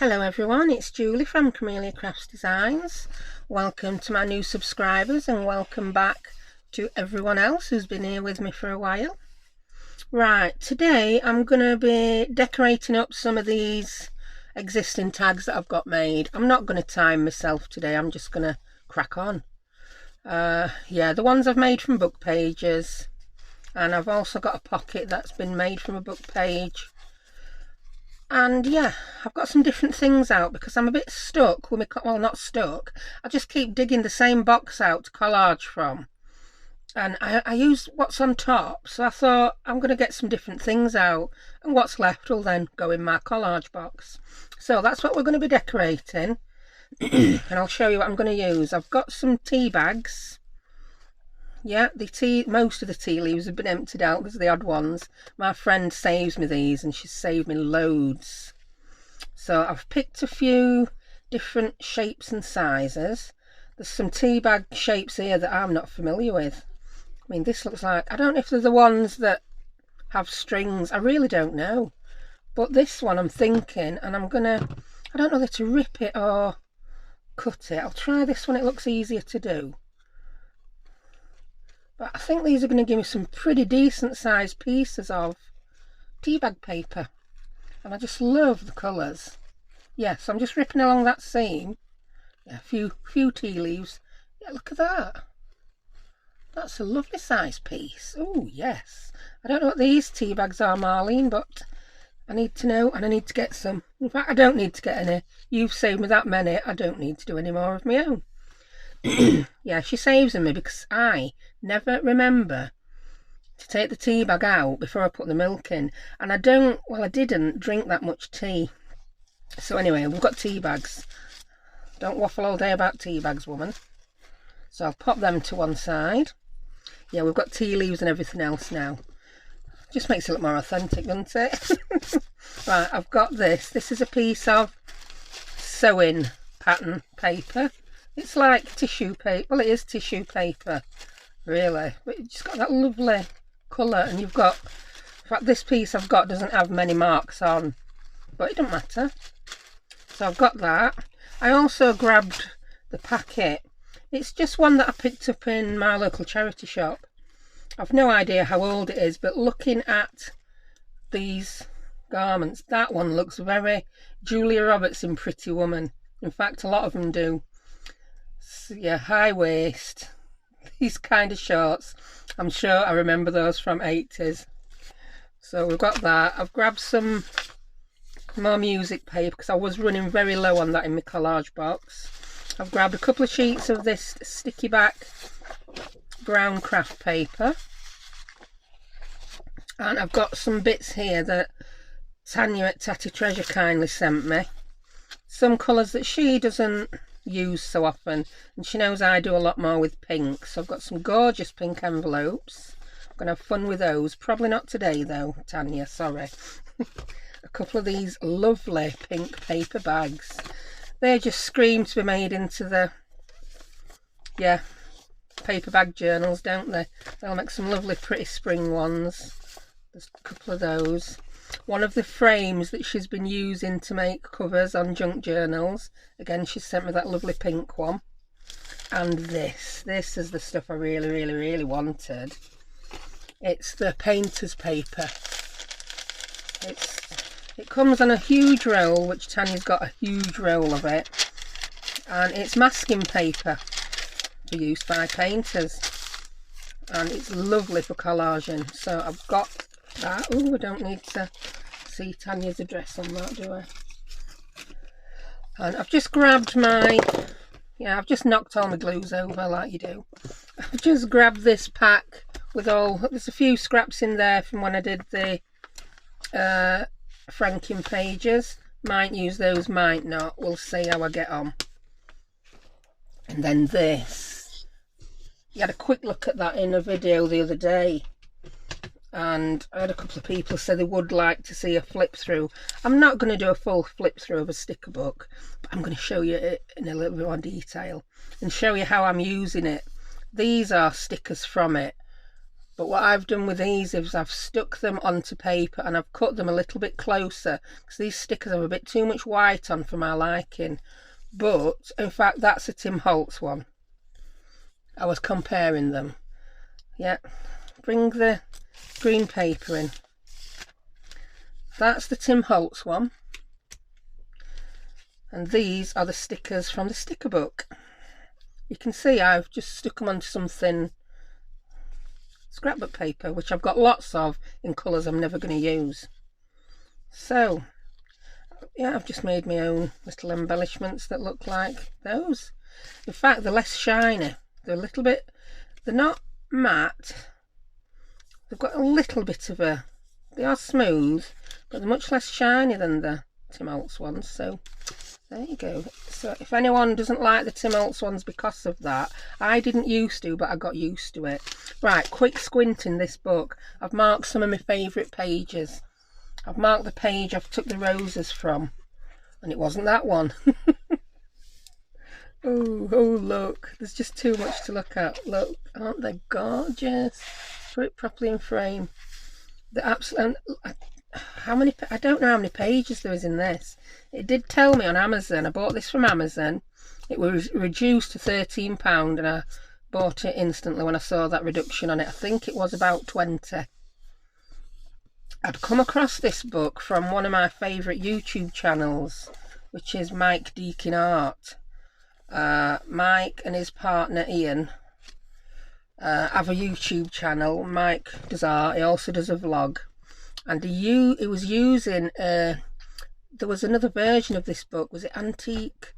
Hello everyone, it's Julie from Camellia Crafts Designs. Welcome to my new subscribers and welcome back to everyone else who's been here with me for a while. Right, today I'm going to be decorating up some of these existing tags that I've got made. I'm not going to time myself today, I'm just going to crack on. Yeah, the ones I've made from book pages, and I've also got a pocket that's been made from a book page. And yeah, I've got some different things out because I'm a bit stuck with my, well, not stuck, I just keep digging the same box out to collage from. And I use what's on top, so I thought I'm going to get some different things out, and what's left will then go in my collage box. So that's what we're going to be decorating. And I'll show you what I'm going to use. I've got some tea bags. Yeah, most of the tea leaves have been emptied out because the odd ones. My friend saves me these and she's saved me loads. So I've picked a few different shapes and sizes. There's some tea bag shapes here that I'm not familiar with. I mean, this looks like, I don't know if they're the ones that have strings. I really don't know. But this one I'm thinking, and I don't know whether to rip it or cut it. I'll try this one, it looks easier to do. But I think these are going to give me some pretty decent sized pieces of tea bag paper. And I just love the colours. Yeah, so I'm just ripping along that seam. Yeah, a few tea leaves. Yeah, look at that. That's a lovely sized piece. Oh, yes. I don't know what these tea bags are, Marlene, but I need to know, and I need to get some. In fact, I don't need to get any. You've saved me that many. I don't need to do any more of my own. Yeah, she saves me because I never remember to take the tea bag out before I put the milk in, and I didn't drink that much tea. So anyway, we've got tea bags. Don't waffle all day about tea bags, woman. So I'll pop them to one side. Yeah, we've got tea leaves and everything else now. Just makes it look more authentic, doesn't it? Right, I've got this. This is a piece of sewing pattern paper. It's like tissue paper. Well, it is tissue paper, really. But it's just got that lovely colour, and you've got, in fact, this piece I've got doesn't have many marks on, but it doesn't matter. So I've got that. I also grabbed the packet. It's just one that I picked up in my local charity shop. I've no idea how old it is, but looking at these garments, that one looks very Julia Roberts in Pretty Woman. In fact, a lot of them do. So, yeah, high waist, these kind of shorts. I'm sure I remember those from 80s. So we've got that. I've grabbed some more music paper because I was running very low on that in my collage box. I've grabbed a couple of sheets of this sticky back brown craft paper. And I've got some bits here that Tania at Tatty Treasures kindly sent me. Some colours that she doesn't use so often, and she knows I do a lot more with pink. So I've got some gorgeous pink envelopes. I'm going to have fun with those. Probably not today though, Tania, sorry. A couple of these lovely pink paper bags. They just scream to be made into the, yeah, paper bag journals, don't they? They'll make some lovely pretty spring ones. There's a couple of those. One of the frames that she's been using to make covers on junk journals. Again, she sent me that lovely pink one. And this is the stuff I really wanted. It's the painter's paper. It comes on a huge roll, which Tanya's got a huge roll of it. And it's masking paper for use by painters. And it's lovely for collaging. So I've got that. Oh, I don't need to see Tanya's address on that, do I? And I've just grabbed I've just knocked all my glues over like you do. I've just grabbed this pack with there's a few scraps in there from when I did the franking pages. Might use those, might not. We'll see how I get on. And then this. You had a quick look at that in a video the other day. And I had a couple of people say they would like to see a flip through. I'm not going to do a full flip through of a sticker book, but I'm going to show you it in a little bit more detail and show you how I'm using it. These are stickers from it, But what I've done with these is I've stuck them onto paper and I've cut them a little bit closer, because these stickers have a bit too much white on for my liking. But in fact, that's a Tim Holtz one. I was comparing them. Yeah, bring the green paper in. That's the Tim Holtz one. And these are the stickers from the sticker book. You can see I've just stuck them onto some thin scrapbook paper, which I've got lots of in colours I'm never going to use. So yeah, I've just made my own little embellishments that look like those. In fact, they're less shiny. They're a little bit, they're not matte. They've got a little bit of a, they are smooth, but they're much less shiny than the Tim Holtz ones. So there you go. So if anyone doesn't like the Tim Holtz ones because of that, I didn't used to, but I got used to it. Right, quick squint in this book. I've marked some of my favourite pages. I've marked the page I've took the roses from, and it wasn't that one. Oh, look, there's just too much to look at. Look, aren't they gorgeous? Put it properly in frame. The absolute, how many, I don't know how many pages there is in this. It did tell me on Amazon. I bought this from Amazon. It was reduced to £13 and I bought it instantly when I saw that reduction on it. I think it was about 20. I'd come across this book from one of my favourite YouTube channels, which is Mike Deakin Art. Mike and his partner Ian have a YouTube channel. Mike does art, he also does a vlog, and he was using there was another version of this book. Was it Antique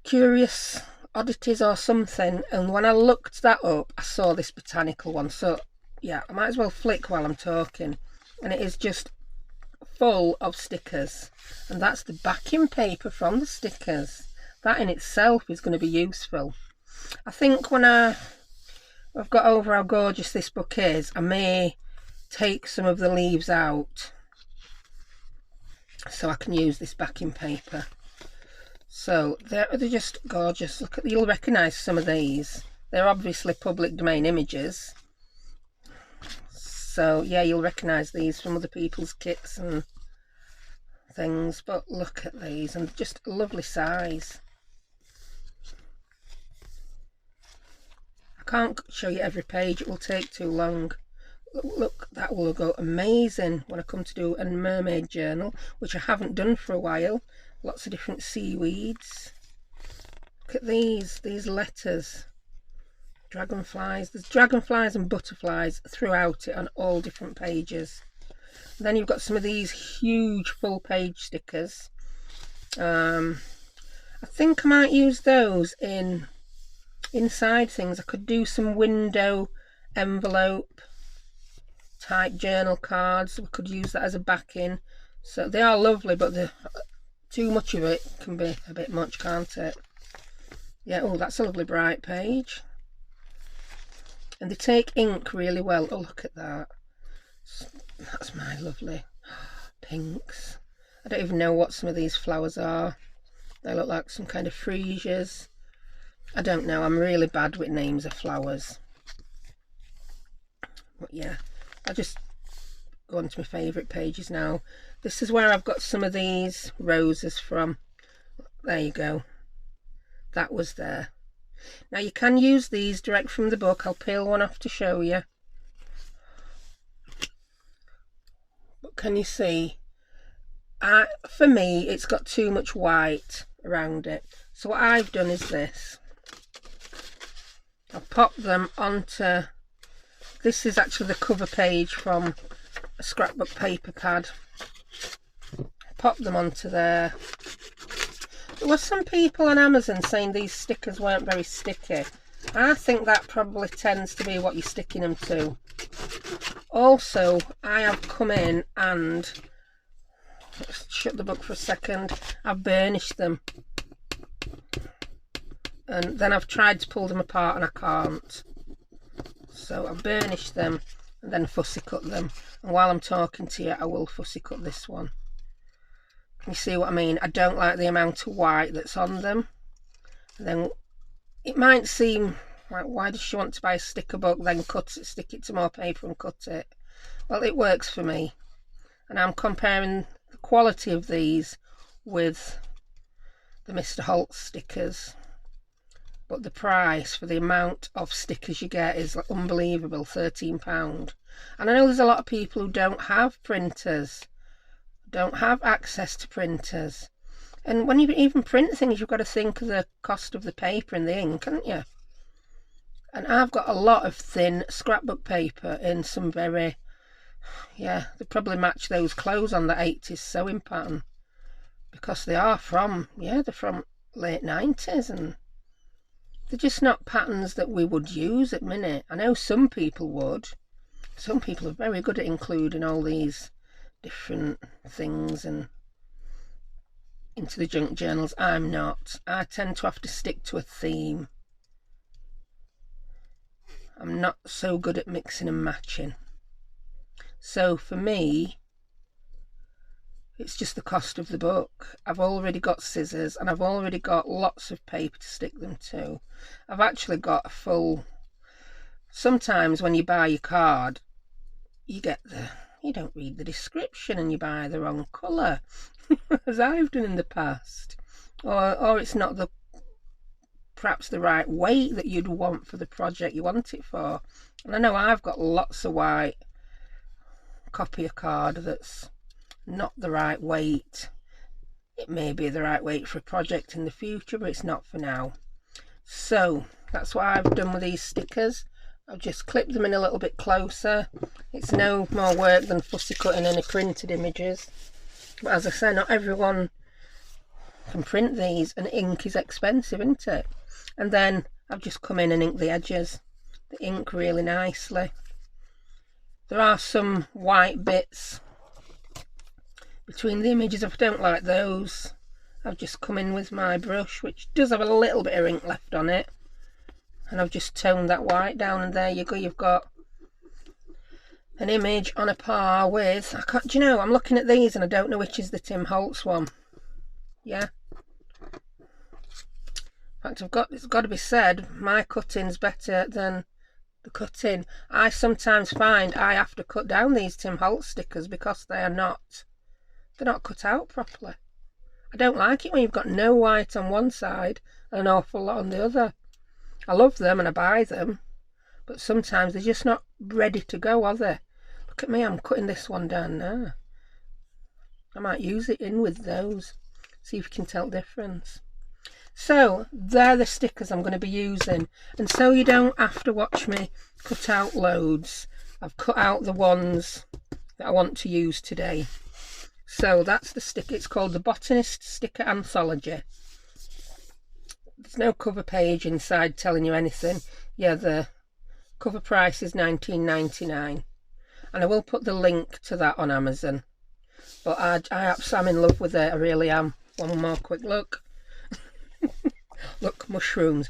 Curious Oddities or something? And when I looked that up, I saw this Botanical one. So yeah, I might as well flick while I'm talking. And it is just full of stickers, and that's the backing paper from the stickers. That in itself is going to be useful. I think when I've got over how gorgeous this book is, I may take some of the leaves out so I can use this backing paper. So they're just gorgeous. Look at, you'll recognise some of these. They're obviously public domain images. So yeah, you'll recognise these from other people's kits and things. But look at these, and just a lovely size. I can't show you every page, it will take too long. Look, that will go amazing when I come to do a mermaid journal, which I haven't done for a while. Lots of different seaweeds. Look at these letters. Dragonflies. There's dragonflies and butterflies throughout it on all different pages. And then you've got some of these huge full page stickers. I think I might use those inside things. I could do some window envelope type journal cards. We could use that as a backing. So they are lovely, but too much of it can be a bit much, can't it? Yeah, oh, that's a lovely bright page. And they take ink really well. Oh, look at that. That's my lovely pinks. I don't even know what some of these flowers are. They look like some kind of freesias. I don't know. I'm really bad with names of flowers. But yeah, I'll just go on to my favourite pages now. This is where I've got some of these roses from. There you go. That was there. Now you can use these direct from the book. I'll peel one off to show you. But can you see? For me, it's got too much white around it. So what I've done is this. I've popped them onto, this is actually the cover page from a scrapbook paper pad. Pop them onto there. There were some people on Amazon saying these stickers weren't very sticky. I think that probably tends to be what you're sticking them to. Also, I have come in and, let's shut the book for a second, I've burnished them. And then I've tried to pull them apart and I can't. So I've burnished them and then fussy cut them. And while I'm talking to you, I will fussy cut this one. You see what I mean? I don't like the amount of white that's on them. And then it might seem Like, why does she want to buy a sticker book, then cut it, stick it to more paper and cut it? Well, it works for me. And I'm comparing the quality of these with the Mr. Holt stickers. But the price for the amount of stickers you get is unbelievable, £13. And I know there's a lot of people who don't have printers, don't have access to printers. And when you even print things, you've got to think of the cost of the paper and the ink, haven't you? And I've got a lot of thin scrapbook paper in some very, yeah, they probably match those clothes on the 80s sewing pattern. Because they are from, yeah, they're from late 90s, and they're just not patterns that we would use at minute. I know some people would. Some people are very good at including all these different things and into the junk journals. I'm not. I tend to have to stick to a theme. I'm not so good at mixing and matching. So for me, it's just the cost of the book. I've already got scissors and I've already got lots of paper to stick them to. I've actually got a full... Sometimes when you buy your card, you don't read the description and you buy the wrong colour, as I've done in the past. Or it's not perhaps the right weight that you'd want for the project you want it for. And I know I've got lots of white copier card that's not the right weight. It may be the right weight for a project in the future, but it's not for now. So that's what I've done with these stickers. I've just clipped them in a little bit closer. It's no more work than fussy cutting any printed images. But as I say, not everyone can print these, and ink is expensive, isn't it? And then I've just come in and inked the edges, the ink really nicely. There are some white bits between the images. If I don't like those, I've just come in with my brush, which does have a little bit of ink left on it, and I've just toned that white down, and there you go, you've got an image on a par with, do you know, I'm looking at these and I don't know which is the Tim Holtz one. Yeah. In fact, it's got to be said, my cutting's better than the cutting. I sometimes find I have to cut down these Tim Holtz stickers because they're not cut out properly. I don't like it when you've got no white on one side and an awful lot on the other. I love them and I buy them, but sometimes they're just not ready to go, are they? Look at me, I'm cutting this one down now. I might use it in with those, see if you can tell the difference. So they're the stickers I'm going to be using, and so you don't have to watch me cut out loads. I've cut out the ones that I want to use today. So that's the sticker. It's called the Botanists Sticker Anthology. There's no cover page inside telling you anything. Yeah, the cover price is £19.99, and I will put the link to that on Amazon. But I'm in love with it, I really am. One more quick look. Look, mushrooms.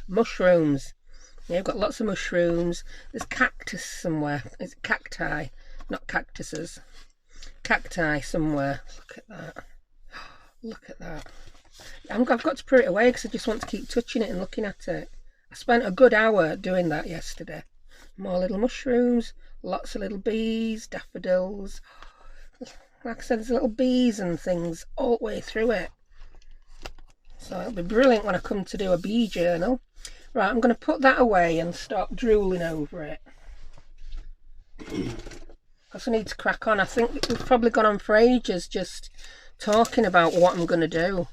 Yeah, you've got lots of mushrooms. There's cactus somewhere. It's cacti, not cactuses. Cacti somewhere. Look at that. Look at that. I've got to put it away because I just want to keep touching it and looking at it. I spent a good hour doing that yesterday. More little mushrooms, lots of little bees, daffodils. Like I said, there's little bees and things all the way through it. So it'll be brilliant when I come to do a bee journal. Right, I'm going to put that away and start drooling over it. Because I need to crack on. I think we've probably gone on for ages just talking about what I'm going to do.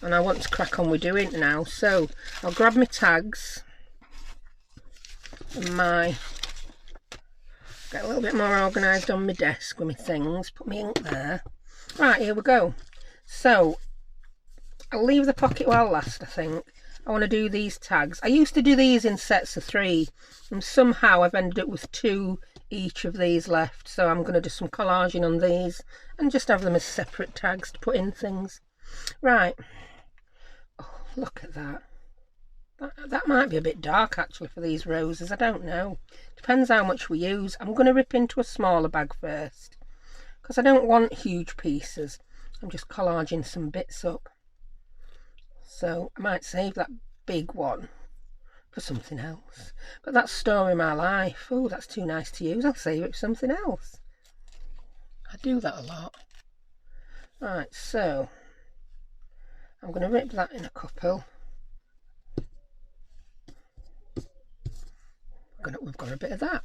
And I want to crack on with doing it now. So I'll grab my tags and get a little bit more organised on my desk with my things. Put my ink there. Right, here we go. So I'll leave the pocket while last, I think. I want to do these tags. I used to do these in sets of 3, and somehow I've ended up with 2 each of these left. So I'm going to do some collaging on these and just have them as separate tags to put in things. Right. Oh, look at that. That might be a bit dark actually for these roses. I don't know. Depends how much we use. I'm going to rip into a smaller bag first because I don't want huge pieces. I'm just collaging some bits up. So I might save that big one for something else. But that's Story My Life. Oh, that's too nice to use. I'll save it for something else. I do that a lot. Right, so I'm going to rip that in a couple. We've got a bit of that.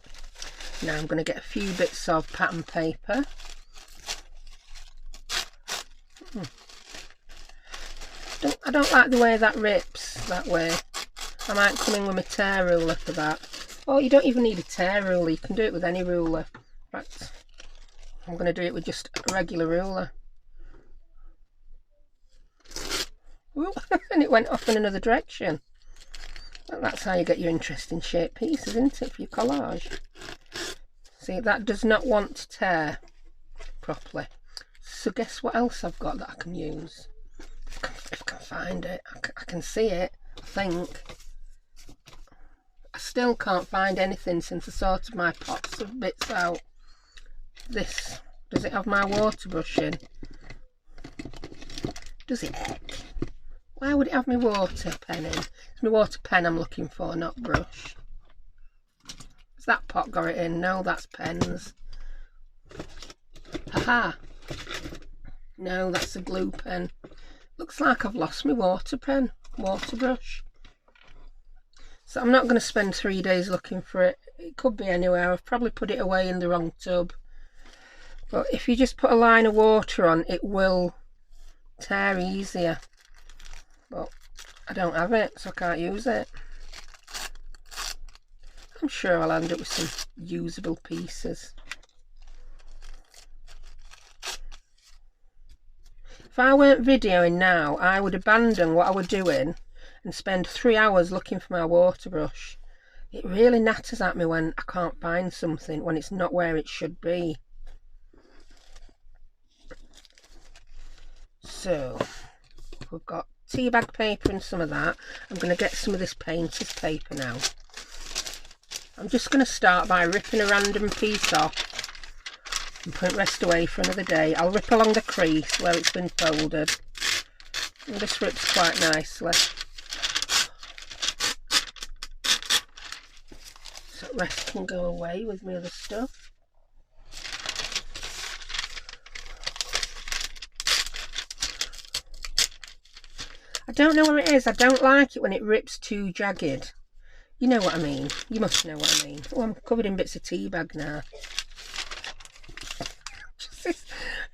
Now I'm going to get a few bits of pattern paper. I don't like the way that rips that way. I might come in with my tear ruler for that. Oh, you don't even need a tear ruler. You can do it with any ruler. In fact, I'm going to do it with just a regular ruler. Ooh, and it went off in another direction. Well, that's how you get your interesting shaped pieces, isn't it, for your collage? See, that does not want to tear properly. So guess what else I've got that I can use? If I can find it. I can see it, I think. I still can't find anything since I sorted my pots of bits out. This, does it have my water brush in? Does it heck? Why would it have my water pen in? It's my water pen I'm looking for, not brush. Has that pot got it in? No, that's pens. Haha. No, that's a glue pen. Looks like I've lost my water pen, water brush. So I'm not going to spend 3 days looking for it. It could be anywhere. I've probably put it away in the wrong tub. But if you just put a line of water on, it will tear easier. But I don't have it, so I can't use it. I'm sure I'll end up with some usable pieces. If I weren't videoing now, I would abandon what I was doing and spend 3 hours looking for my water brush. It really natters at me when I can't find something, when it's not where it should be. So, we've got tea bag paper and some of that. I'm going to get some of this painter's paper now. I'm just going to start by ripping a random piece off and put the rest away for another day. I'll rip along the crease where it's been folded. And this rips quite nicely. So the rest can go away with my other stuff. I don't know where it is. I don't like it when it rips too jagged. You know what I mean. You must know what I mean. Oh, I'm covered in bits of tea bag now.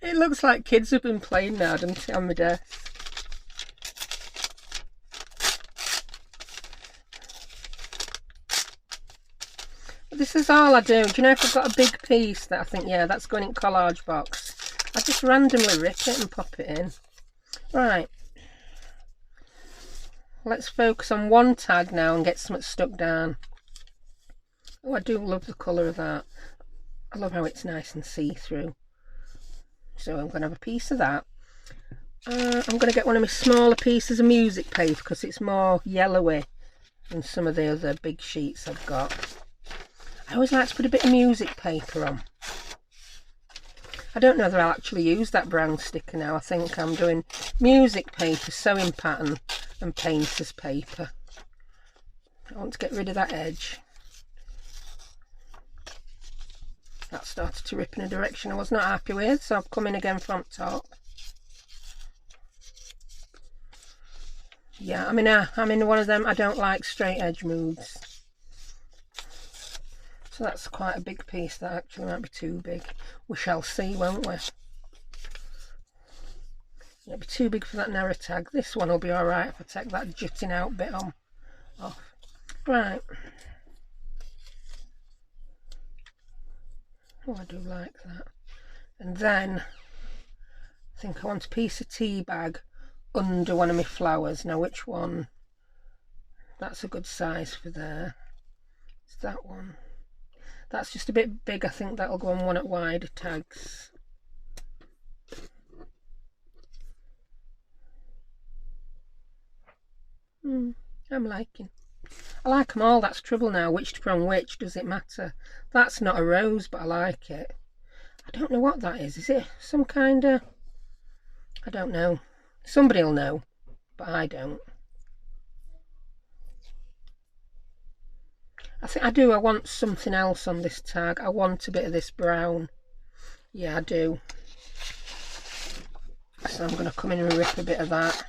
It looks like kids have been playing now, doesn't it, on my desk? But this is all I do. Do you know, if I've got a big piece that I think, yeah, that's going in collage box, I just randomly rip it and pop it in. Right. Let's focus on one tag now and get something stuck down. Oh, I do love the colour of that. I love how it's nice and see-through. So I'm going to have a piece of that. I'm going to get one of my smaller pieces of music paper because it's more yellowy than some of the other big sheets I've got. I always like to put a bit of music paper on. I don't know whether I'll actually use that brown sticker now. I think I'm doing music paper, sewing pattern and painter's paper. I want to get rid of that edge. That started to rip in a direction I was not happy with, so I've come in again from top. Yeah, I'm in one of them I don't like straight edge moods. So that's quite a big piece. That actually might be too big. We shall see, won't we? It'll be too big for that narrow tag. This one will be alright if I take that jutting out bit on off. Right. Oh, I do like that. And then I think I want a piece of tea bag under one of my flowers. Now which one? That's a good size for there. It's that one. That's just a bit big. I think that'll go on one at wider tags. I'm liking. I like them all. That's trouble now. Which to put on which, does it matter? That's not a rose, but I like it. I don't know what that is. Is it some kind of... I don't know. Somebody will know, but I don't. I think I do. I want something else on this tag. I want a bit of this brown. Yeah, I do. So I'm going to come in and rip a bit of that.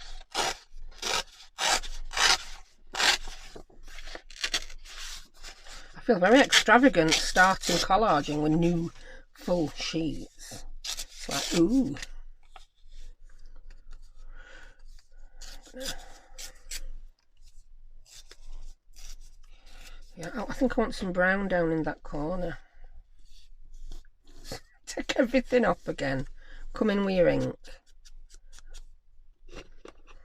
I feel very extravagant starting collaging with new full sheets. It's like, ooh. Yeah, I think I want some brown down in that corner. Take everything up again. Come in with your ink.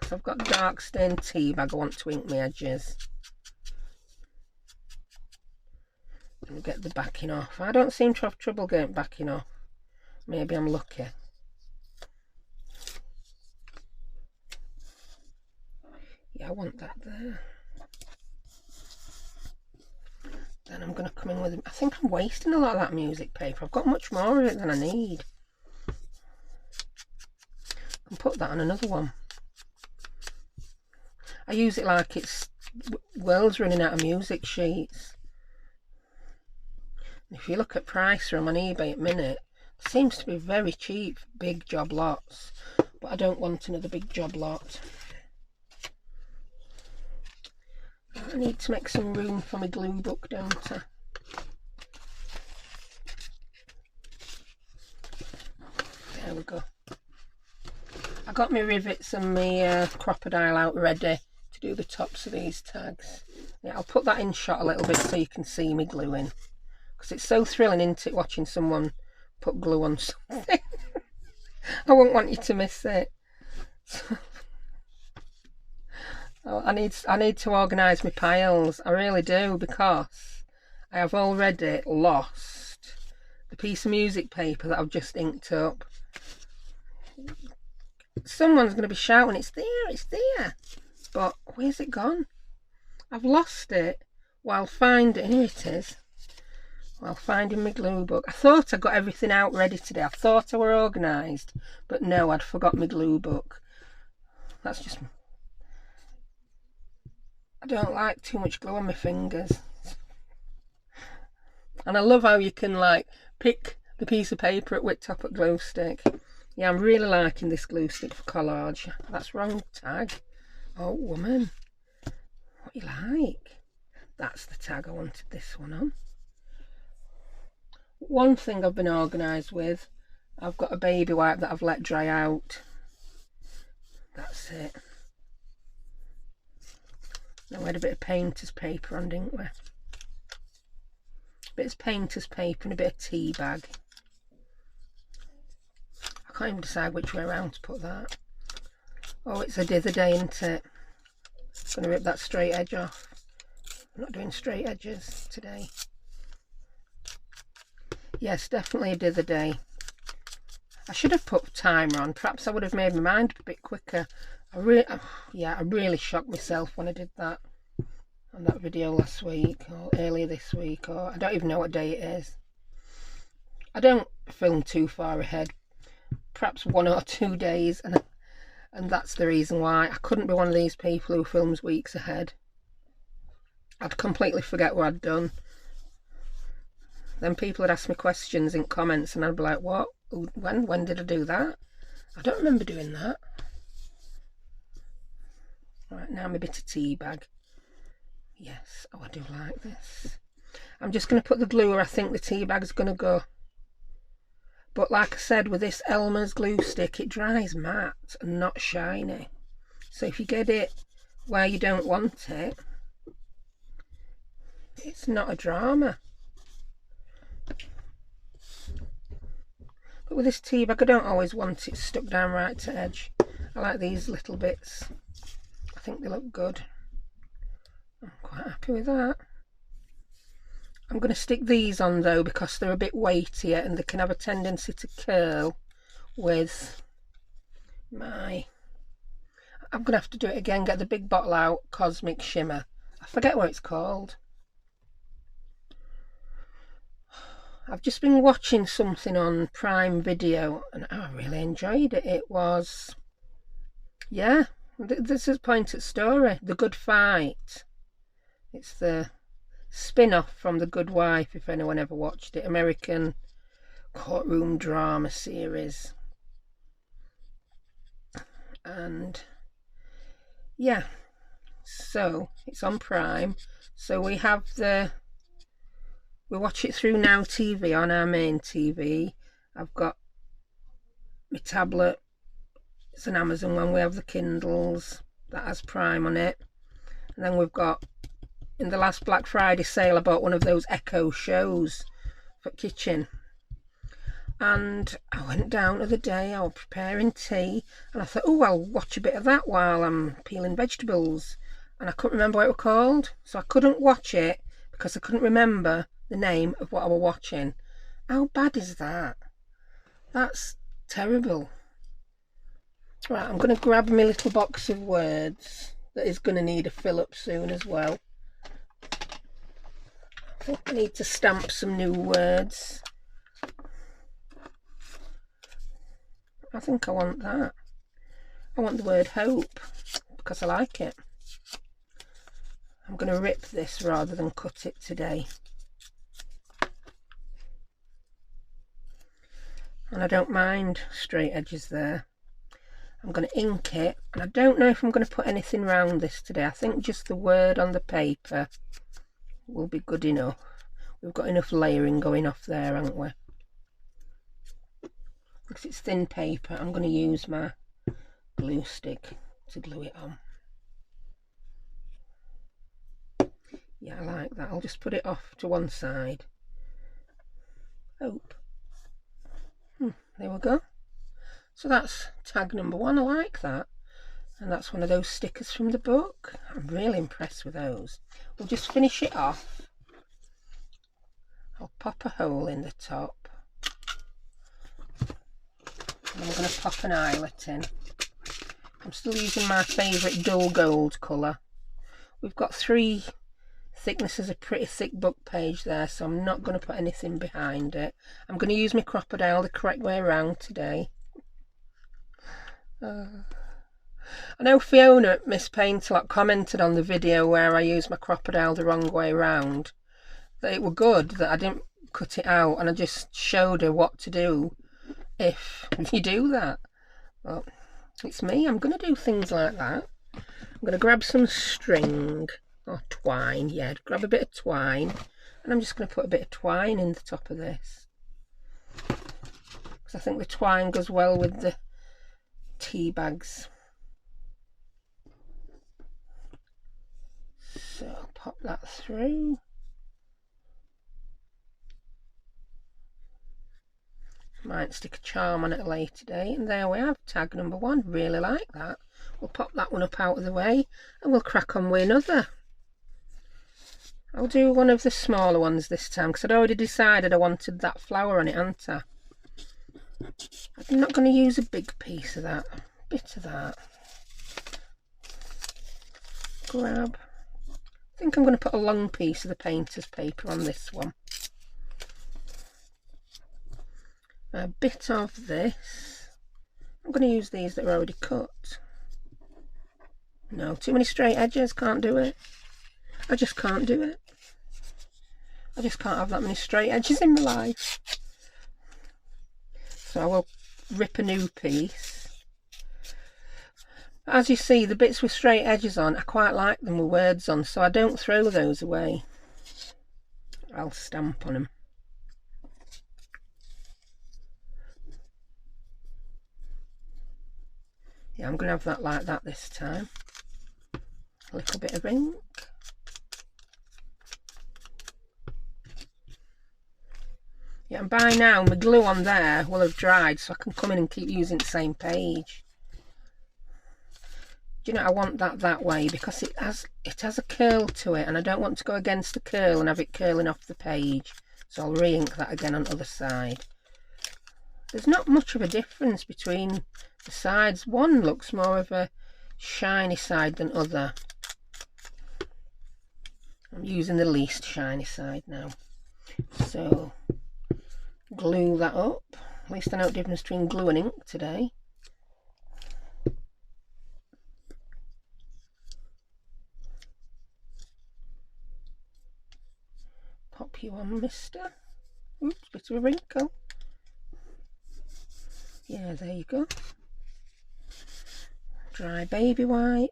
So I've got dark stained tea bag. I want to ink my edges. And get the backing off. I don't seem to have trouble getting backing off. Maybe I'm lucky. Yeah, I want that there. Then I'm going to come in with... I think I'm wasting a lot of that music paper. I've got much more of it than I need. I can put that on another one. I use it like it's world's running out of music sheets. If you look at price for them on eBay at minute, it seems to be very cheap for big job lots. But I don't want another big job lot. I need to make some room for my glue book, don't I? There we go. I got my rivets and my crocodile out ready to do the tops of these tags. Yeah, I'll put that in shot a little bit so you can see me gluing. Because it's so thrilling, isn't it, watching someone put glue on something. I won't want you to miss it. Oh, I need to organise my piles. I really do, because I have already lost the piece of music paper that I've just inked up. Someone's going to be shouting, it's there. But where's it gone? I've lost it while finding, here it is, while finding my glue book. I thought I got everything out ready today. I thought I were organised, but no, I'd forgot my glue book. That's just... I don't like too much glue on my fingers. And I love how you can like pick the piece of paper at which top at glue stick. Yeah, I'm really liking this glue stick for collage. That's wrong tag. Oh, woman. What you like? That's the tag I wanted this one on. One thing I've been organised with, I've got a baby wipe that I've let dry out. That's it. Now we had a bit of painter's paper on, didn't we? A bit of painter's paper and a bit of tea bag. I can't even decide which way around to put that. Oh, it's a dither day, isn't it? I'm going to rip that straight edge off. I'm not doing straight edges today. Yes, definitely a dither day. I should have put timer on. Perhaps I would have made my mind a bit quicker. I really shocked myself when I did that on that video last week or earlier this week, or I don't even know what day it is. I don't film too far ahead, perhaps 1 or 2 days, and that's the reason why. I couldn't be one of these people who films weeks ahead. I'd completely forget what I'd done. Then people would ask me questions in comments and I'd be like, what? When did I do that? I don't remember doing that. Right, now my bit of tea bag. Yes, oh, I do like this. I'm just going to put the glue where I think the tea bag's going to go. But like I said, with this Elmer's glue stick, it dries matte and not shiny. So if you get it where you don't want it, it's not a drama. But with this tea bag, I don't always want it stuck down right to edge. I like these little bits. I think they look good. I'm quite happy with that. I'm going to stick these on though because they're a bit weightier and they can have a tendency to curl with my... I'm going to have to do it again, get the big bottle out, Cosmic Shimmer. I forget what it's called. I've just been watching something on Prime Video and I really enjoyed it. It was... yeah. This is Point at Story, The Good Fight. It's the spin-off from The Good Wife, if anyone ever watched it. American courtroom drama series. And yeah, so it's on Prime. So we watch it through Now TV on our main TV. I've got my tablet. It's an Amazon one. We have the Kindles that has Prime on it. And then we've got, in the last Black Friday sale, I bought one of those Echo shows for kitchen. And I went down the other day, I was preparing tea, and I thought, oh, I'll watch a bit of that while I'm peeling vegetables. And I couldn't remember what it was called, so I couldn't watch it because I couldn't remember the name of what I was watching. How bad is that? That's terrible. Right, I'm going to grab my little box of words that is going to need a fill up soon as well. I think I need to stamp some new words. I think I want that. I want the word hope because I like it. I'm going to rip this rather than cut it today. And I don't mind straight edges there. I'm going to ink it, and I don't know if I'm going to put anything round this today. I think just the word on the paper will be good enough. We've got enough layering going off there, haven't we? Because it's thin paper, I'm going to use my glue stick to glue it on. Yeah, I like that. I'll just put it off to one side. Hope. There we go. So that's tag number 1. I like that. And that's one of those stickers from the book. I'm really impressed with those. We'll just finish it off. I'll pop a hole in the top. And I'm going to pop an eyelet in. I'm still using my favourite dull gold colour. We've got 3 thicknesses of pretty thick book page there, so I'm not going to put anything behind it. I'm going to use my crocodile the correct way around today. I know Fiona at Miss Paintalot commented on the video where I used my crocodile the wrong way around, that it were good that I didn't cut it out and I just showed her what to do if you do that. Well, it's me, I'm going to do things like that. I'm going to grab some string or twine, yeah, grab a bit of twine, and I'm just going to put a bit of twine in the top of this because I think the twine goes well with the tea bags. So I'll pop that through. Might stick a charm on it a later date. And there we have tag number 1. Really like that. We'll pop that one up out of the way and we'll crack on with another. I'll do one of the smaller ones this time because I'd already decided I wanted that flower on it, hadn't I? I'm not going to use a big piece of that. A bit of that. Grab. I think I'm going to put a long piece of the painter's paper on this one. A bit of this. I'm going to use these that are already cut. No, too many straight edges, can't do it. I just can't do it. I just can't have that many straight edges in my life. So I will rip a new piece. As you see, the bits with straight edges on, I quite like them with words on, so I don't throw those away. I'll stamp on them. Yeah, I'm going to have that like that this time. A little bit of ink. Yeah, and by now my glue on there will have dried, so I can come in and keep using the same page. Do you know, I want that way because it has a curl to it, and I don't want to go against the curl and have it curling off the page. So I'll re-ink that again on the other side. There's not much of a difference between the sides. One looks more of a shiny side than other. I'm using the least shiny side now. So glue that up. At least I know the difference between glue and ink today. help you on, mister. Oops, bit of a wrinkle. Yeah, there you go. Dry baby wipe.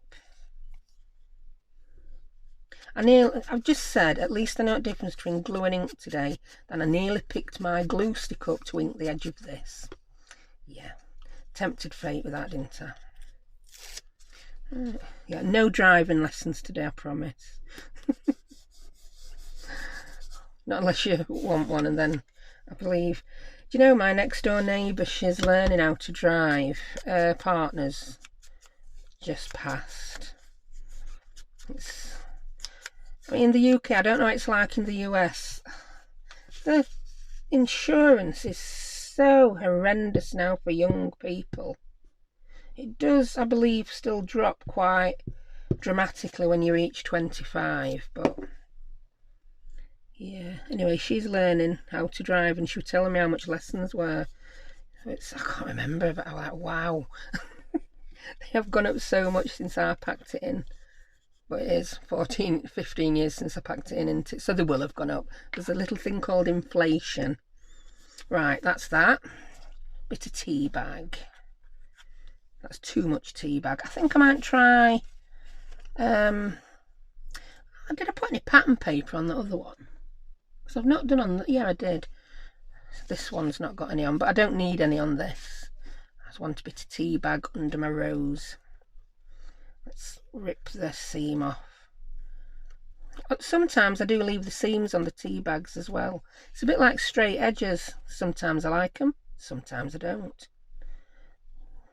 I've just said, at least I know the difference between glue and ink today. And I nearly picked my glue stick up to ink the edge of this. Yeah, tempted fate with that, didn't I? Yeah, no driving lessons today, I promise. Not unless you want one, and then I believe... Do you know my next door neighbour, she's learning how to drive. Partner's just passed. I mean, in the UK, I don't know what it's like in the US. The insurance is so horrendous now for young people. It does, I believe, still drop quite dramatically when you reach 25, but yeah. Anyway, she's learning how to drive, and she was telling me how much lessons were. I can't remember, but I'm like, wow. They have gone up so much since I packed it in. But it is 15 years since I packed it in, so they will have gone up. There's a little thing called inflation. Right, that's that. Bit of tea bag. That's too much tea bag. I think I might try... did I put any pattern paper on the other one? Because I've not done on... Yeah, I did. This one's not got any on, but I don't need any on this. I just want a bit of tea bag under my rose. Let's rip the seam off. Sometimes I do leave the seams on the tea bags as well. It's a bit like straight edges. Sometimes I like them, sometimes I don't.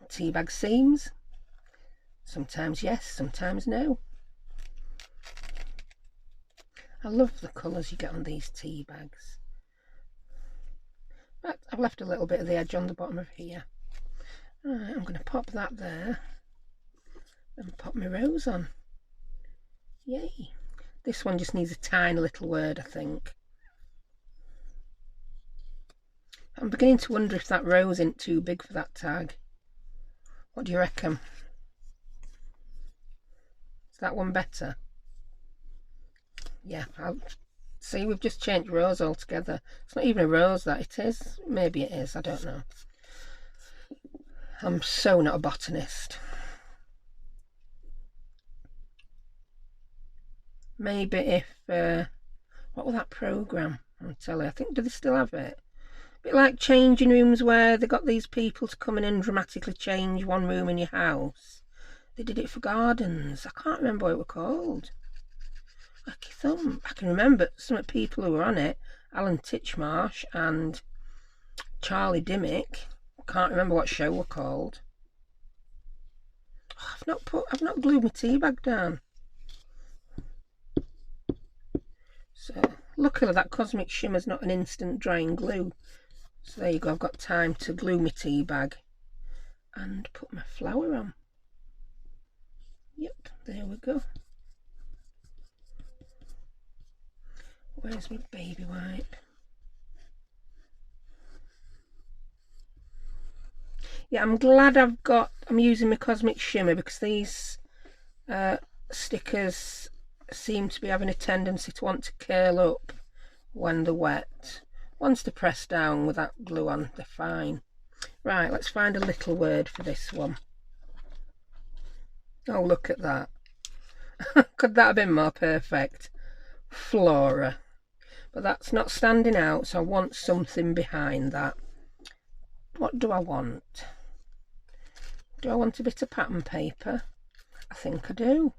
Tea bag seams. Sometimes yes, sometimes no. I love the colours you get on these tea bags. But I've left a little bit of the edge on the bottom of here. Alright, I'm going to pop that there. And pop my rose on. Yay. This one just needs a tiny little word, I think. I'm beginning to wonder if that rose isn't too big for that tag. What do you reckon? Is that one better? Yeah, I'll see. We've just changed rose altogether. It's not even a rose, that it is. Maybe it is, I don't know. I'm so not a botanist. Maybe if, what was that programme on telly? I think, do they still have it? A bit like changing rooms where they got these people to come in and dramatically change one room in your house. They did it for gardens. I can't remember what it was called. I can remember some of the people who were on it. Alan Titchmarsh and Charlie Dimmick. I can't remember what show were called. Oh, I've not glued my tea bag down. So luckily that Cosmic Shimmer's not an instant drying glue. So there you go, I've got time to glue my tea bag and put my flower on. Yep, there we go. Where's my baby wipe? Yeah, I'm glad I'm using my Cosmic Shimmer, because these stickers seem to be having a tendency to want to curl up when they're wet. Once they're pressed down with that glue on, they're fine. Right, let's find a little word for this one. Oh, look at that. Could that have been more perfect? Flora. But that's not standing out, so I want something behind that. What do I want? Do I want a bit of pattern paper? I think I do.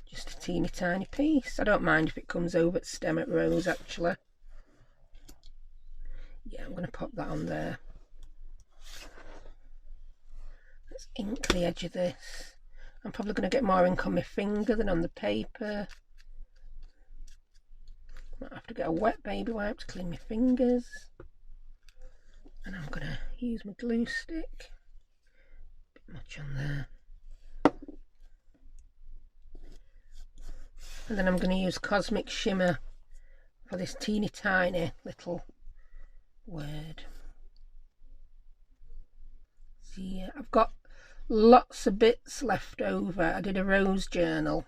Just a teeny tiny piece. I don't mind if it comes over the stem at rose, actually. Yeah, I'm going to pop that on there. Let's ink the edge of this. I'm probably going to get more ink on my finger than on the paper. Might have to get a wet baby wipe to clean my fingers. And I'm going to use my glue stick. A bit much on there. And then I'm going to use Cosmic Shimmer for this teeny tiny little word. So yeah, I've got lots of bits left over. I did a rose journal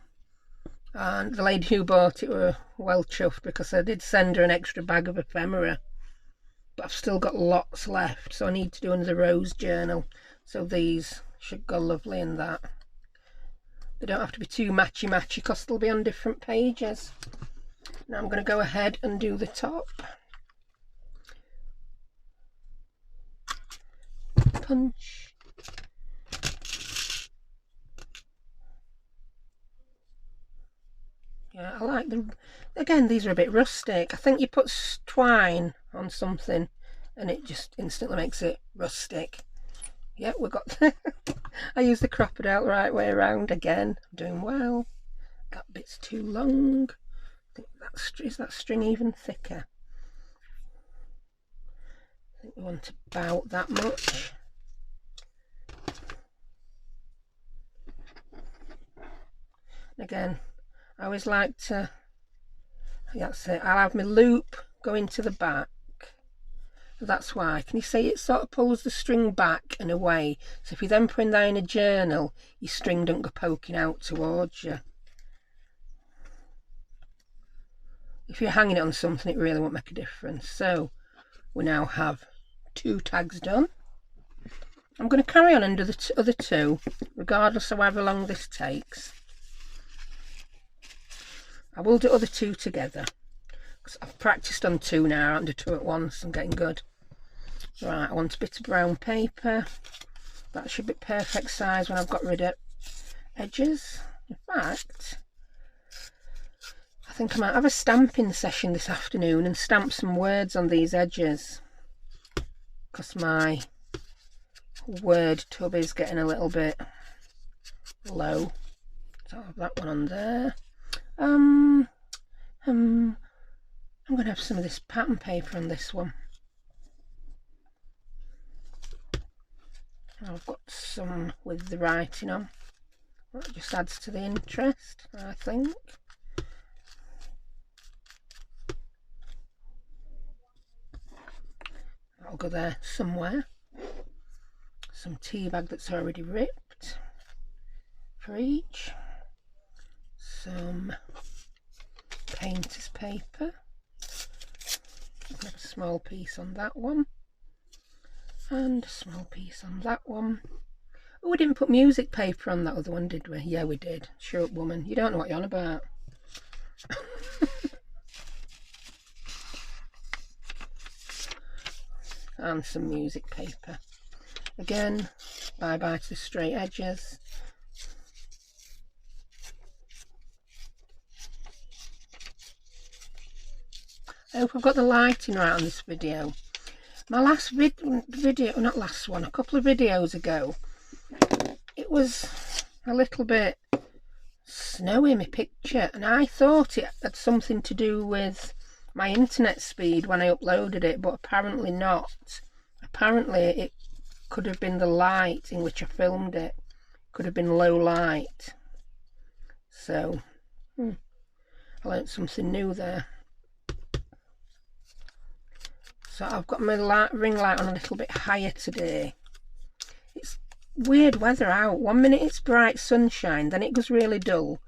And the lady who bought it were well chuffed, because I did send her an extra bag of ephemera, but I've still got lots left, so I need to do another rose journal. So these should go lovely in that. They don't have to be too matchy because they'll be on different pages. Now I'm going to go ahead and do the top. Punch. Yeah, I like them. Again, these are a bit rustic. I think you put twine on something and it just instantly makes it rustic. Yeah, we got I used the crocodile the right way around again. I'm doing well. That bit's too long. I think is that string even thicker? I think we want about that much. Again, I always like to, that's it, I'll have my loop go into the back. That's why, can you see it sort of pulls the string back and away, so if you then put that in a journal, your string don't go poking out towards you. If you're hanging it on something, it really won't make a difference. So we now have 2 tags done. I'm going to carry on under the other 2, regardless of however long this takes. I will do other 2 together, because I've practiced on 2 now. I can do 2 at once. I'm getting good. Right, I want a bit of brown paper. That should be perfect size when I've got rid of edges. In fact, I think I might have a stamping session this afternoon and stamp some words on these edges, because my word tub is getting a little bit low. So I'll have that one on there. I'm going to have some of this pattern paper on this one. I've got some with the writing on. That just adds to the interest, I think. I'll go there somewhere. Some tea bag that's already ripped for each. Some painter's paper. I've got a small piece on that one. And a small piece on that one. Oh, we didn't put music paper on that other one, did we? Yeah, we did. Shut up, woman. You don't know what you're on about. And some music paper. Again, bye-bye to the straight edges. I hope I've got the lighting right on this video. My last video, not last one, a couple of videos ago, it was a little bit snowy, my picture, and I thought it had something to do with my internet speed when I uploaded it, but apparently not. Apparently it could have been the light in which I filmed it. Could have been low light. So, I learnt something new there. So I've got my ring light on a little bit higher today. It's weird weather out. 1 minute it's bright sunshine, then it goes really dull.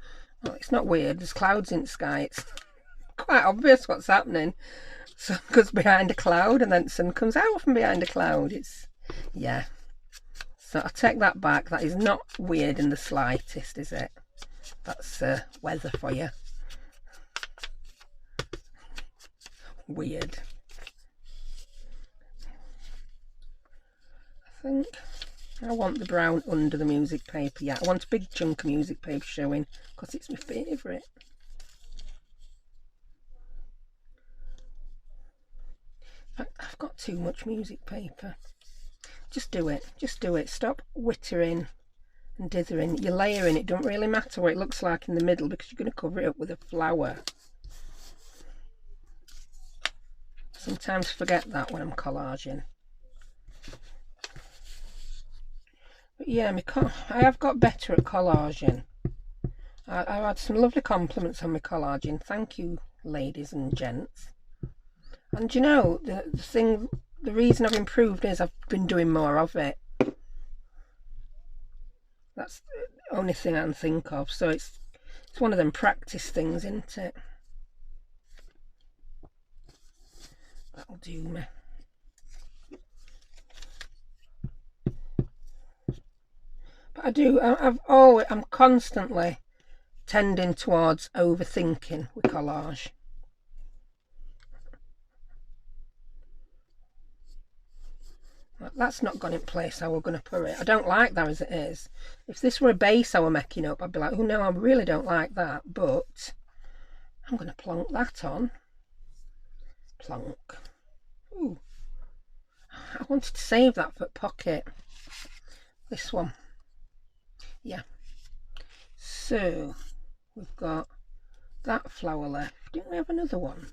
Well, it's not weird, there's clouds in the sky. It's quite obvious what's happening. Sun goes behind a cloud and then sun comes out from behind a cloud. It's, yeah. So I take that back. That is not weird in the slightest, is it? That's weather for you. Weird. I think I want the brown under the music paper. Yeah, I want a big chunk of music paper showing because it's my favourite. In fact, I've got too much music paper. Just do it. Just do it. Stop whittering and dithering. You're layering. It don't really matter what it looks like in the middle because you're going to cover it up with a flower. Sometimes forget that when I'm collaging. But yeah, I have got better at collaging. I've had some lovely compliments on my collaging. Thank you, ladies and gents. And you know, the reason I've improved is I've been doing more of it. That's the only thing I can think of. So it's It's one of them practice things, isn't it? That'll do me. But I'm constantly tending towards overthinking with collage. That's not gone in place how we're going to put it. I don't like that as it is. If this were a base I were making up, I'd be like, oh no, I really don't like that. But I'm going to plonk that on. Plonk. Ooh. I wanted to save that for pocket. This one. Yeah. So we've got that flower left. Didn't we have another one?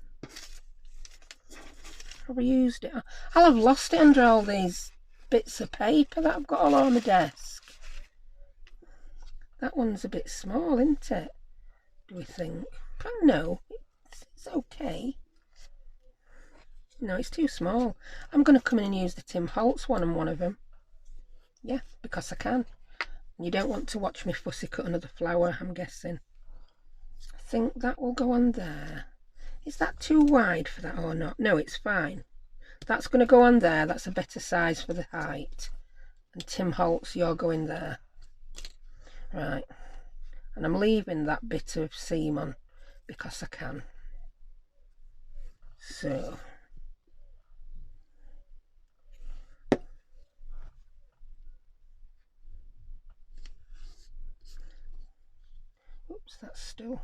Probably used it. I'll have lost it under all these bits of paper that I've got all on my desk. That one's a bit small, isn't it? Do we think? But no, it's okay. No, it's too small. I'm going to come in and use the Tim Holtz one on one of them. Yeah, because I can. You don't want to watch me fussy cut another flower, I'm guessing. I think that will go on there. Is that too wide for that or not? No, it's fine. That's going to go on there. That's a better size for the height. And Tim Holtz, you're going there. Right. And I'm leaving that bit of seam on because I can. So. Oops, that's still.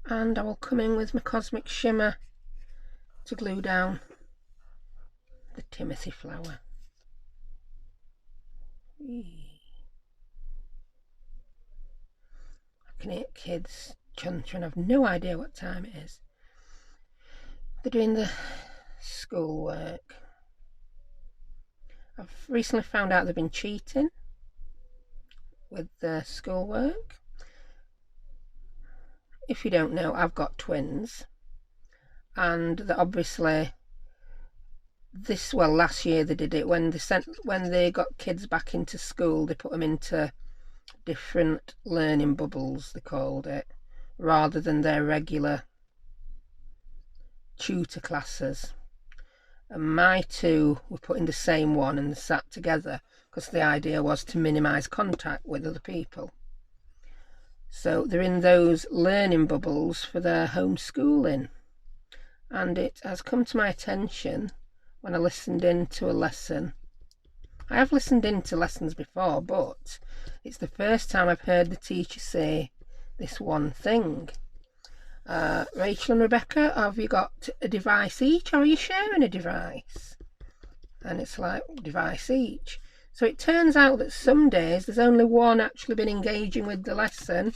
And I will come in with my Cosmic Shimmer to glue down the Timothy flower. I can hear kids chuntering. I've no idea what time it is. They're doing the schoolwork. I've recently found out they've been cheating with the schoolwork. If you don't know, I've got twins, and that obviously last year they did it when they got kids back into school. They put them into different learning bubbles, they called it, rather than their regular tutor classes. And my two were put in the same one and sat together because the idea was to minimise contact with other people. So they're in those learning bubbles for their homeschooling. And it has come to my attention when I listened into a lesson. I have listened into lessons before, but it's the first time I've heard the teacher say this one thing. Rachel and Rebecca, have you got a device each, or are you sharing a device? And it's like, device each. So it turns out that some days there's only one actually been engaging with the lesson,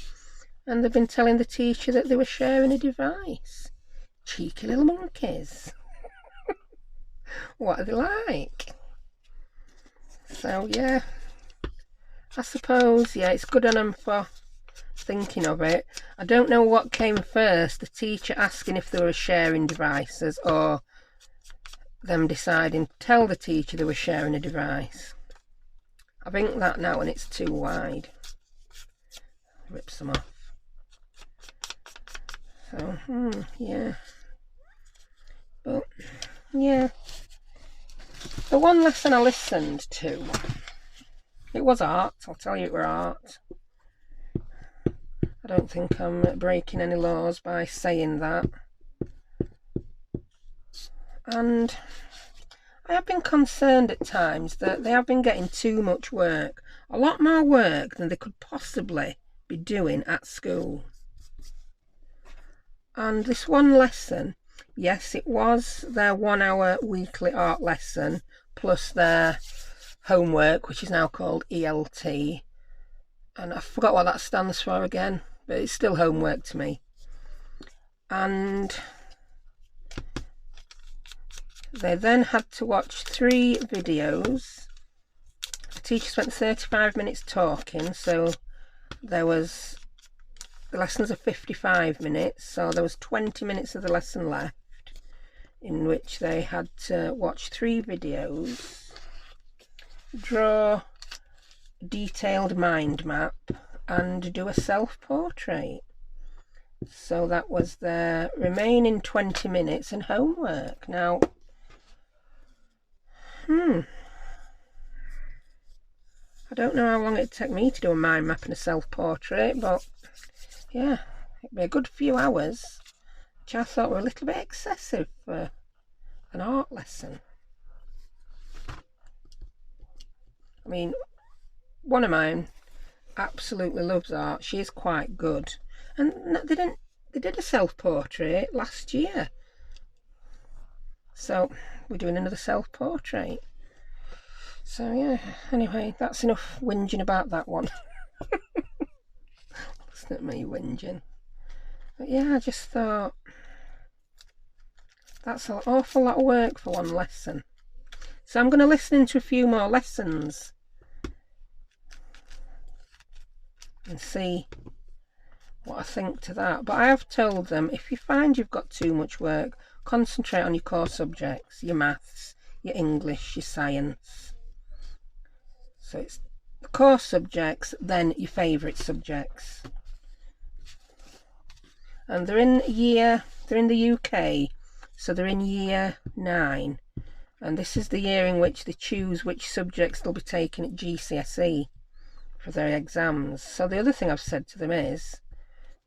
and they've been telling the teacher that they were sharing a device. Cheeky little monkeys. What are they like? So yeah, I suppose, yeah, it's good on them for thinking of it. I don't know what came first, the teacher asking if they were sharing devices, or them deciding to tell the teacher they were sharing a device. I think that now, and it's too wide. Rip some off. So, yeah. But, yeah. The one lesson I listened to, it was art. I'll tell you it were art. I don't think I'm breaking any laws by saying that. And I have been concerned at times that they have been getting too much work. A lot more work than they could possibly be doing at school. And this one lesson, yes, it was their 1 hour weekly art lesson plus their homework, which is now called ELT. And I forgot what that stands for again, but it's still homework to me. And they then had to watch 3 videos. The teacher spent 35 minutes talking, so there was, the lessons are 55 minutes, so there was 20 minutes of the lesson left, in which they had to watch 3 videos, draw detailed mind map and do a self-portrait. So that was their remaining 20 minutes and homework. Now, I don't know how long it'd take me to do a mind map and a self-portrait, but yeah, it'd be a good few hours, which I thought were a little bit excessive for an art lesson. I mean, one of mine absolutely loves art. She is quite good, and they did a self-portrait last year, so we're doing another self-portrait. So yeah, anyway, that's enough whinging about that one. Listen at me whinging. But yeah, I just thought that's an awful lot of work for one lesson. So I'm going to listen into a few more lessons and see what I think to that. But I have told them, if you find you've got too much work, concentrate on your core subjects, your maths, your English, your science. So it's the core subjects, then your favourite subjects. And they're in the UK, so they're in year 9. And this is the year in which they choose which subjects they'll be taking at GCSE for their exams. So the other thing I've said to them is,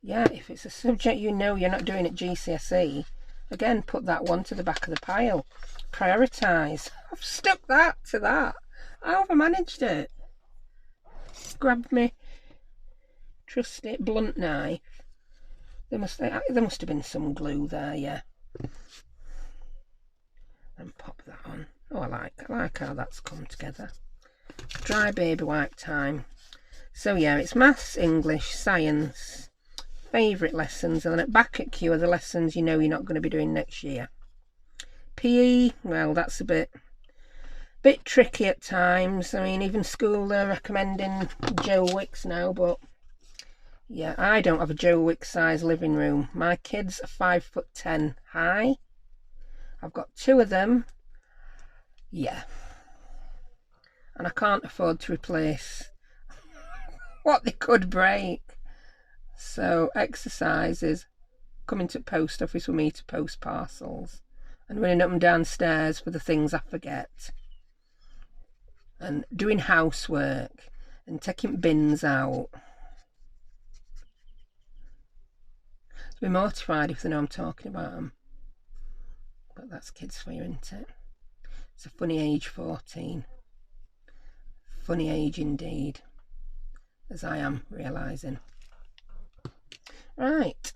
yeah, if it's a subject you know you're not doing at GCSE, again, put that one to the back of the pile. Prioritise. I've stuck that to that. How have I managed it? Grabbed me trusty blunt knife. There must have been some glue there, yeah. And pop that on. Oh, I like how that's come together. Dry baby wipe time. So yeah, it's maths, English, science, favourite lessons, and then back at Q are the lessons you know you're not going to be doing next year. PE, well, that's a bit tricky at times. I mean, even school, they're recommending Joe Wicks now, but yeah, I don't have a Joe Wicks size living room. My kids are 5'10" high. I've got 2 of them. Yeah. And I can't afford to replace what they could break. So exercises, coming to the post office with me to post parcels, and running up and downstairs for the things I forget, and doing housework and taking bins out. I'd be mortified if they know I'm talking about them. But that's kids for you, isn't it? It's a funny age, 14. Funny age indeed, as I am realising. Right.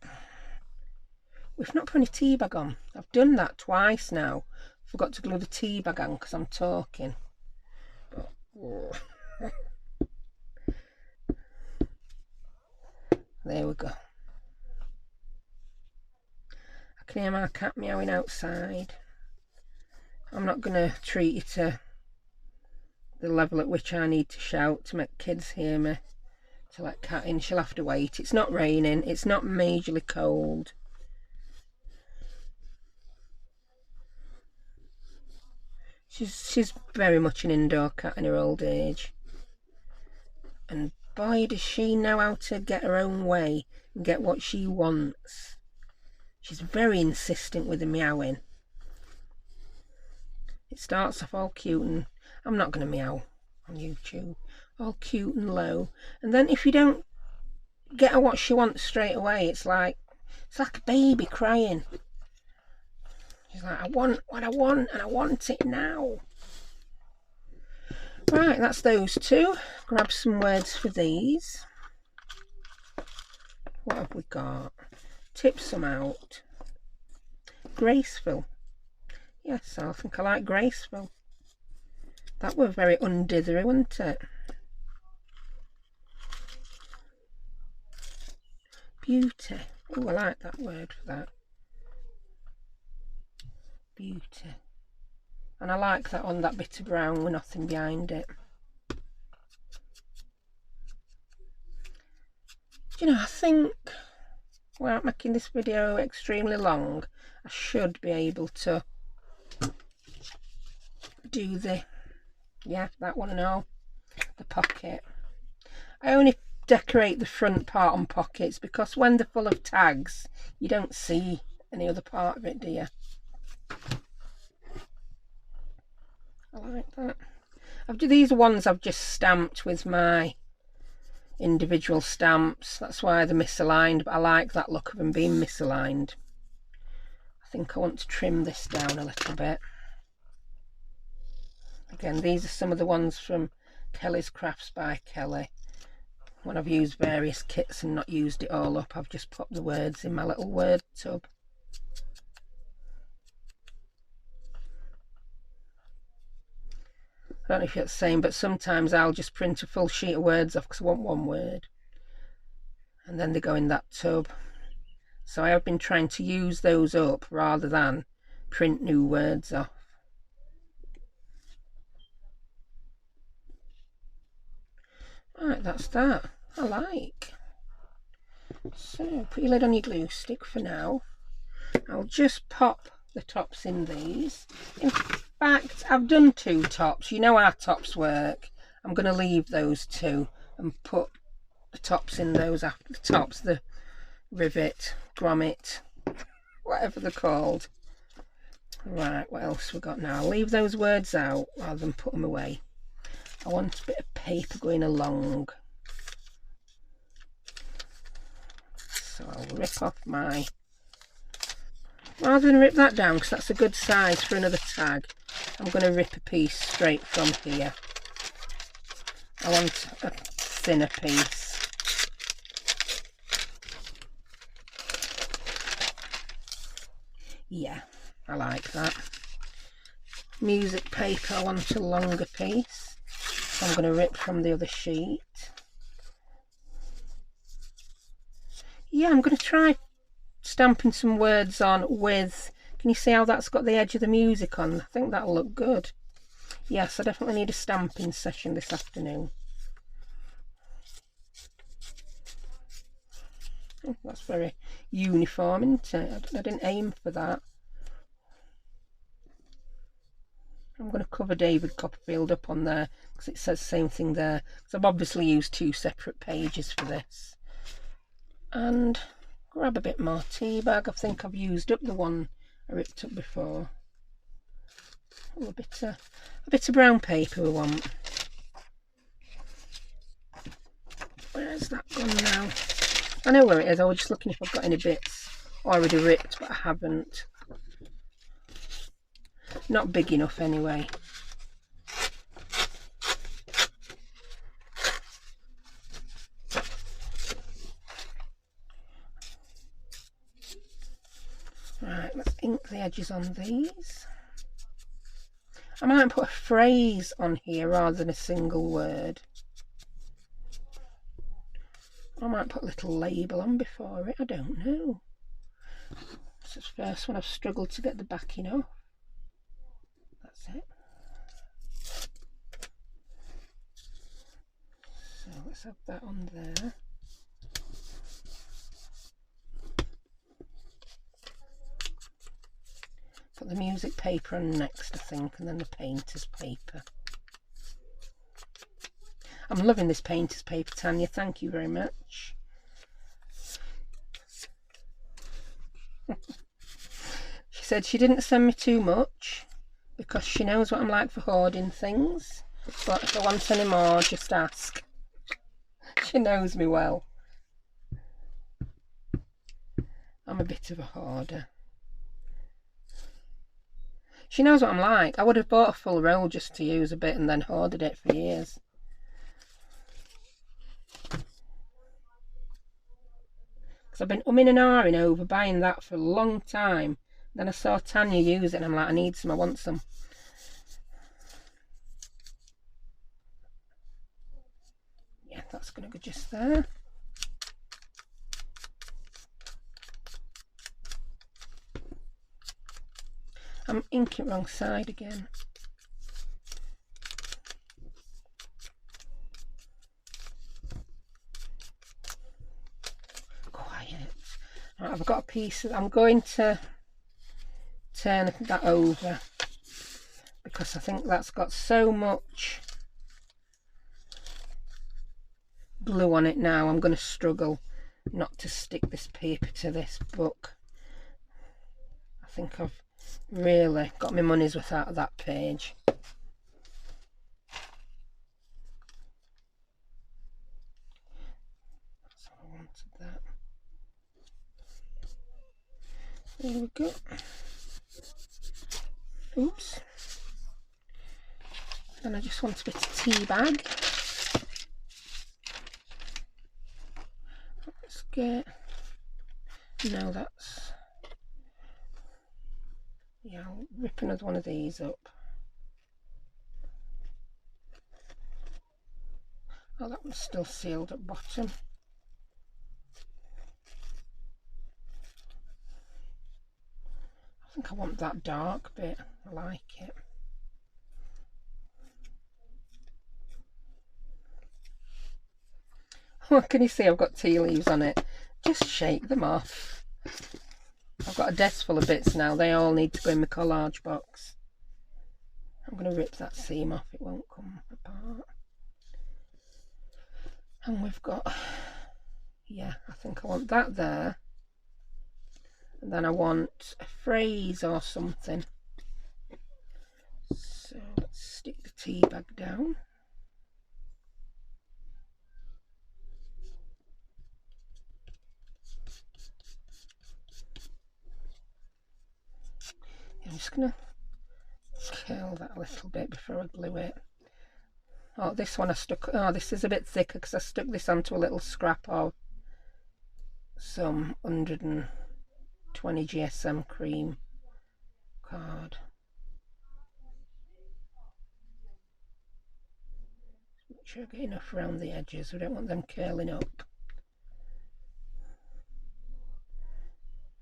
We've not put any tea bag on. I've done that twice now. Forgot to glue the tea bag on because I'm talking. But, there we go. I can hear my cat meowing outside. I'm not going to treat you to the level at which I need to shout to make kids hear me to let cat in. She'll have to wait. It's not raining. It's not majorly cold. She's very much an indoor cat in her old age. And boy, does she know how to get her own way and get what she wants. She's very insistent with the meowing. It starts off all cute, and I'm not going to meow on YouTube. All cute and low. And then if you don't get her what she wants straight away, it's like a baby crying. She's like, I want what I want, and I want it now. Right, that's those 2. Grab some words for these. What have we got? Tip some out. Graceful. Yes, I think I like graceful. That were very undithery, wasn't it? Beauty. Oh, I like that word for that. Beauty. And I like that on that bit of brown with nothing behind it. Do you know, I think without making this video extremely long, I should be able to do that one and all. the pocket. I only decorate the front part on pockets because when they're full of tags, you don't see any other part of it, do you? I like that. These ones I've just stamped with my individual stamps. That's why they're misaligned, but I like that look of them being misaligned. I think I want to trim this down a little bit. Again, these are some of the ones from Kelly's Crafts by Kelly. When I've used various kits and not used it all up, I've just put the words in my little word tub. I don't know if it's the same, but sometimes I'll just print a full sheet of words off because I want one word. And then they go in that tub. So I have been trying to use those up rather than print new words off. Right, that's that. I like. So put your lid on your glue stick for now. I'll just pop the tops in these. In fact, I've done 2 tops. You know how tops work. I'm going to leave those 2 and put the tops in those after the tops, the rivet, grommet, whatever they're called. Right, what else we got now? I'll leave those words out rather than put them away. I want a bit of paper going along. So I'll rip off my... Rather than rip that down, because that's a good size for another tag, I'm going to rip a piece straight from here. I want a thinner piece. Yeah, I like that. Music paper, I want a longer piece. So I'm going to rip from the other sheet. Yeah, I'm going to try stamping some words on with, can you see how that's got the edge of the music on? I think that'll look good. Yes, I definitely need a stamping session this afternoon. Oh, that's very uniform, isn't it? I didn't aim for that. I'm going to cover David Copperfield up on there because it says the same thing there. So I've obviously used 2 separate pages for this. And grab a bit more tea bag. I think I've used up the one I ripped up before. Oh, a bit of brown paper we want. Where's that gone now? I know where it is. I was just looking if I've got any bits already ripped, but I haven't. Not big enough anyway. Right, let's ink the edges on these. I might put a phrase on here rather than a single word. I might put a little label on before it, I don't know. This is the first one I've struggled to get the backing off. That's it. So let's have that on there. Put the music paper on next, I think, and then the painter's paper. I'm loving this painter's paper, Tanya. Thank you very much. She said she didn't send me too much because she knows what I'm like for hoarding things. But if I want any more, just ask. She knows me well. I'm a bit of a hoarder. She knows what I'm like. I would have bought a full roll just to use a bit and then hoarded it for years. Because I've been umming and ahhing over buying that for a long time. Then I saw Tanya use it and I'm like, I need some, I want some. Yeah, that's going to go just there. I'm inking wrong side again. Quiet. Right, I've got a piece. I'm going to turn that over because I think that's got so much glue on it now, I'm going to struggle not to stick this paper to this book. I think I've really got my money's worth out of that page. That's what I wanted, that. There we go. Oops. And I just want a bit of tea bag. Let's get, no, that's, yeah, I'll rip another one of these up. Oh, that one's still sealed at bottom. I think I want that dark bit. I like it. What can you see? I've got tea leaves on it. Just shake them off. I've got a desk full of bits now. They all need to go in my collage box. I'm going to rip that seam off. It won't come apart. And we've got, yeah, I think I want that there. And then I want a phrase or something. So let's stick the tea bag down. I'm just going to curl that a little bit before I glue it. Oh, this one I stuck, oh, this is a bit thicker because I stuck this onto a little scrap of some 120 GSM cream card. Make sure I get enough around the edges. We don't want them curling up.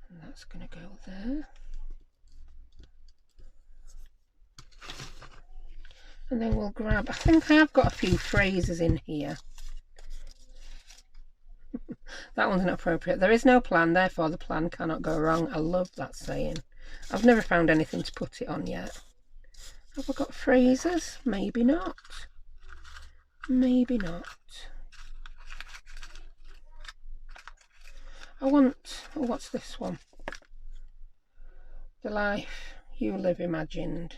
And that's going to go there. And then we'll grab, I think I have got a few phrases in here. That one's not appropriate. There is no plan, therefore the plan cannot go wrong. I love that saying. I've never found anything to put it on yet. Have I got phrases? Maybe not. Maybe not. I want, oh, what's this one? The life you live imagined.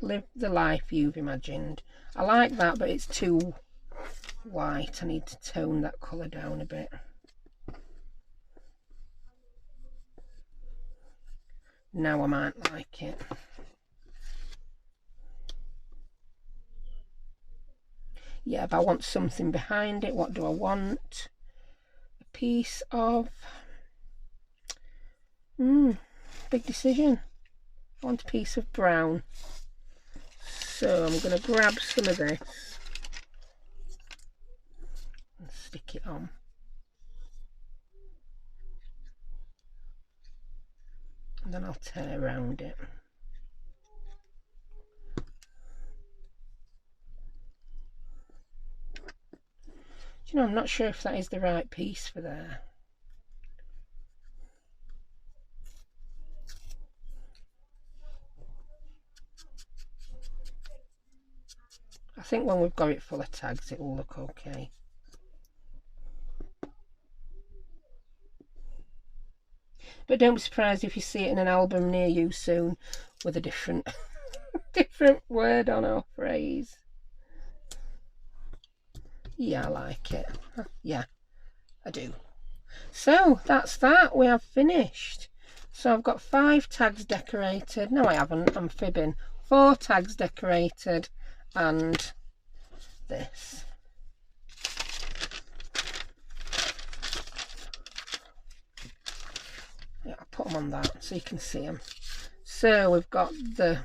Live the life you've imagined. I like that, but it's too white. I need to tone that colour down a bit. Now I might like it. Yeah, but I want something behind it. What do I want? A piece of... big decision. I want a piece of brown. So I'm going to grab some of this and stick it on. And then I'll tear around it. Do you know, I'm not sure if that is the right piece for there. I think when we've got it full of tags, it will look okay. But don't be surprised if you see it in an album near you soon with a different different word on or phrase. Yeah, I like it. Yeah, I do. So that's that. We have finished. So I've got 5 tags decorated. No, I haven't. I'm fibbing. 4 tags decorated and this. Yeah, I'll put them on that so you can see them. So we've got the,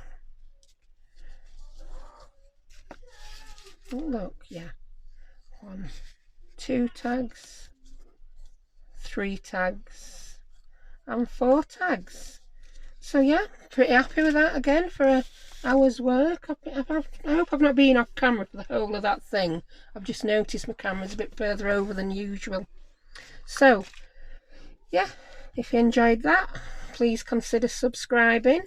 oh look, yeah, 1, 2 tags, 3 tags and 4 tags. So yeah, pretty happy with that again for an hour's work. I hope I've not been off camera for the whole of that thing. I've just noticed my camera's a bit further over than usual. So yeah, if you enjoyed that, please consider subscribing,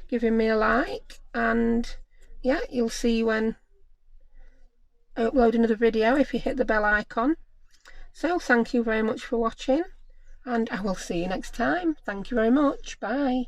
giving me a like, and yeah, you'll see when upload another video if you hit the bell icon. So thank you very much for watching, and I will see you next time. Thank you very much. Bye.